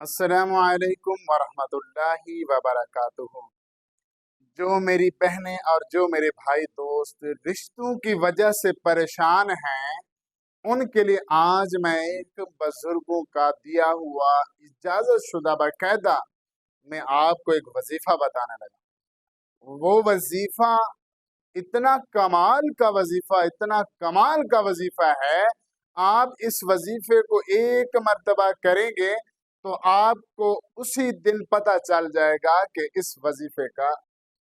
अस्सलामु अलैकुम वरहमतुल्लाहि वबरकातुहू। जो मेरी बहनें और जो मेरे भाई दोस्त रिश्तों की वजह से परेशान हैं, उनके लिए आज मैं एक बुजुर्गों का दिया हुआ इजाजत शुदा बाकायदा मैं आपको एक वजीफा बताने लगा। वो वजीफा इतना कमाल का वजीफा, इतना कमाल का वजीफा है। आप इस वजीफे को एक मर्तबा करेंगे तो आपको उसी दिन पता चल जाएगा कि इस वजीफे का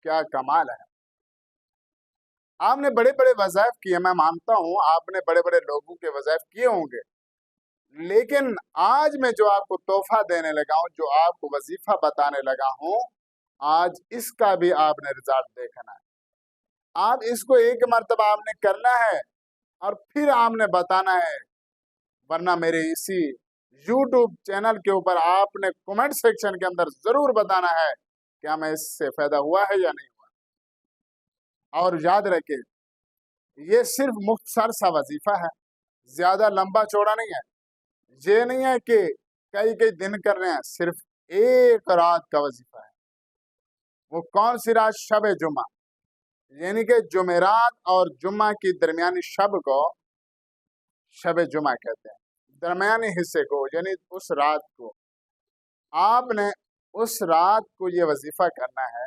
क्या कमाल है। आपने बड़े बड़े वज़ाइफ किए, मैं मानता हूं आपने बड़े बड़े लोगों के वज़ाइफ किए होंगे, लेकिन आज मैं जो आपको तोहफा देने लगा हूं, जो आपको वजीफा बताने लगा हूं, आज इसका भी आपने रिजल्ट देखना है। आप इसको एक मर्तबा आपने करना है और फिर आपने बताना है, वरना मेरे इसी YouTube चैनल के ऊपर आपने कमेंट सेक्शन के अंदर जरूर बताना है क्या मैं इससे फायदा हुआ है या नहीं हुआ। और याद रखे, ये सिर्फ मुख्तसर सा वजीफा है, ज्यादा लंबा चौड़ा नहीं है। ये नहीं है कि कई कई दिन कर रहे हैं, सिर्फ एक रात का वजीफा है। वो कौन सी रात? शब जुमा, यानी कि जुमेरात और जुम्मा की दरमियानी शब को शब जुमा कहते हैं। दरमियानी हिस्से को, यानी उस रात को आपने उस रात को ये वजीफा करना है।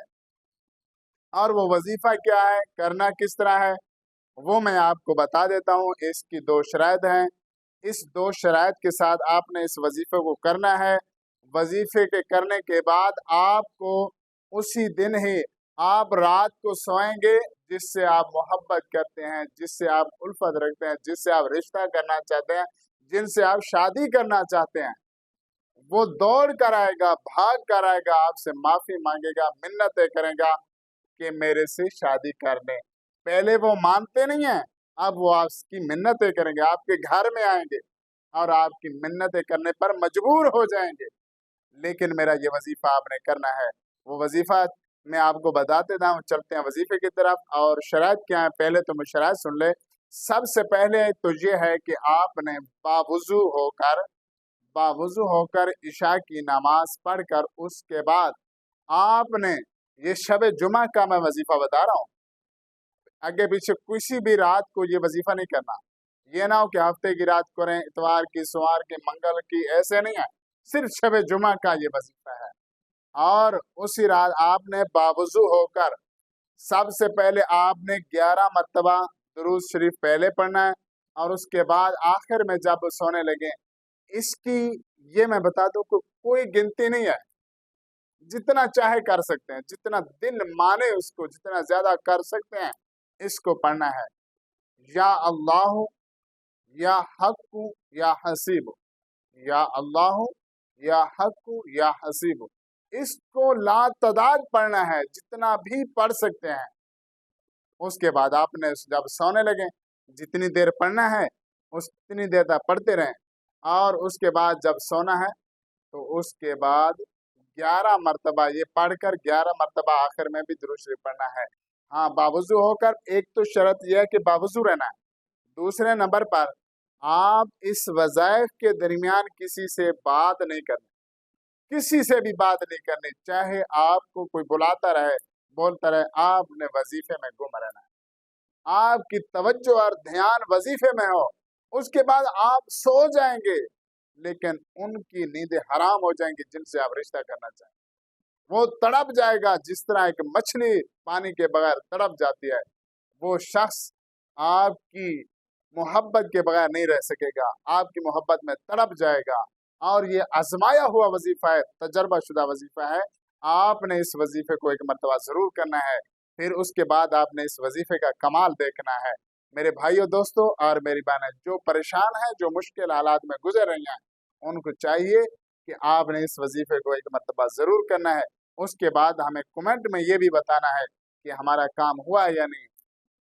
और वो वजीफा क्या है, करना किस तरह है, वो मैं आपको बता देता हूँ। इसकी दो शराइत हैं। इस दो शराइत के साथ आपने इस वजीफे को करना है। वजीफे के करने के बाद आपको उसी दिन ही आप रात को सोएंगे जिससे आप मोहब्बत करते हैं, जिससे आप उल्फत रखते हैं, जिससे आप रिश्ता करना चाहते हैं, जिनसे आप शादी करना चाहते हैं, वो दौड़ कर आएगा, भाग कर आएगा, आपसे माफी मांगेगा, मिन्नतें करेगा कि मेरे से शादी कर ले। पहले वो मानते नहीं है, अब वो आपकी मिन्नतें करेंगे, आपके घर में आएंगे और आपकी मिन्नतें करने पर मजबूर हो जाएंगे। लेकिन मेरा ये वजीफा आपने करना है। वो वजीफा मैं आपको बता देता हूँ। चलते हैं वजीफे की तरफ। और शराइत क्या है, पहले तो मैं शराइत सुन ले। सबसे पहले तो ये है कि आपने बावुजू होकर इशा की नमाज पढ़कर उसके बाद आपने ये शब जुमा का मैं वजीफा बता रहा हूँ, आगे पीछे किसी भी रात को ये वजीफा नहीं करना। ये ना हो कि हफ्ते की रात करें, इतवार की, सोमवार की, मंगल की, ऐसे नहीं है। सिर्फ शब जुमा का ये वजीफा है। और उसी रात आपने बावुजू होकर सबसे पहले आपने 11 मरतबा दुरूद शरीफ पहले पढ़ना है। और उसके बाद आखिर में जब सोने लगे, इसकी ये मैं बता दूं कि कोई गिनती नहीं है, जितना चाहे कर सकते हैं, जितना दिल माने उसको जितना ज्यादा कर सकते हैं, इसको पढ़ना है। या अल्लाह या हक्कु या हसीब, या अल्लाह या हक्कु या हसीब, इसको लातदाद पढ़ना है, जितना भी पढ़ सकते हैं। उसके बाद आपने जब सोने लगे जितनी देर पढ़ना है उतनी देर तक पढ़ते रहें। और उसके बाद जब सोना है तो उसके बाद 11 मरतबा ये पढ़कर 11 मरतबा आखिर में भी दुरूद शरीफ पढ़ना है। हाँ, बावुजू होकर। एक तो शर्त यह है कि बावुजू रहना है। दूसरे नंबर पर आप इस वज़ाइफ के दरमियान किसी से बात नहीं करनी, किसी से भी बात नहीं करनी, चाहे आपको कोई बुलाता रहे, बोलता रहे, आपने वजीफे में गुम रहना है। आपकी तवज्जो और ध्यान वजीफे में हो। उसके बाद आप सो जाएंगे, लेकिन उनकी नींदें हराम हो जाएंगी जिनसे आप रिश्ता करना चाहें। वो तड़प जाएगा जिस तरह एक मछली पानी के बगैर तड़प जाती है। वो शख्स आपकी मोहब्बत के बगैर नहीं रह सकेगा, आपकी मोहब्बत में तड़प जाएगा। और ये आजमाया हुआ वजीफा है, तजर्बा शुदा वजीफा है। आपने इस वजीफे को एक मरतबा जरूर करना है, फिर उसके बाद आपने इस वजीफे का कमाल देखना है। मेरे भाइयों, दोस्तों और मेरी बहनें, जो परेशान हैं, जो मुश्किल हालात में गुजर रही हैं, उनको चाहिए कि आपने इस वजीफे को एक मरतबा जरूर करना है। उसके बाद हमें कमेंट में ये भी बताना है कि हमारा काम हुआ या नहीं।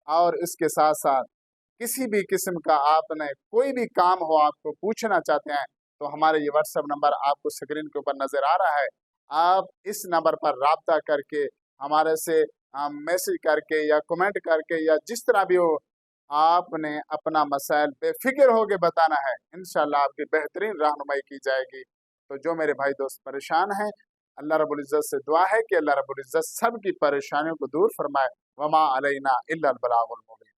और इसके साथ साथ किसी भी किस्म का आपने कोई भी काम हो, आपको पूछना चाहते हैं, तो हमारे ये व्हाट्सएप नंबर आपको स्क्रीन के ऊपर नजर आ रहा है। आप इस नंबर पर राब्ता करके हमारे से मैसेज करके या कमेंट करके या जिस तरह भी हो, आपने अपना मसाइल बेफिक्र होके बताना है। इंशाल्लाह आपकी बेहतरीन रहनुमाई की जाएगी। تو جو میرے بھائی دوست پریشان ہیں، اللہ رب العزت سے دعا ہے کہ اللہ رب العزت سب کی پریشانیوں کو دور فرمائے۔ وما علینا الا البلاغ المبین۔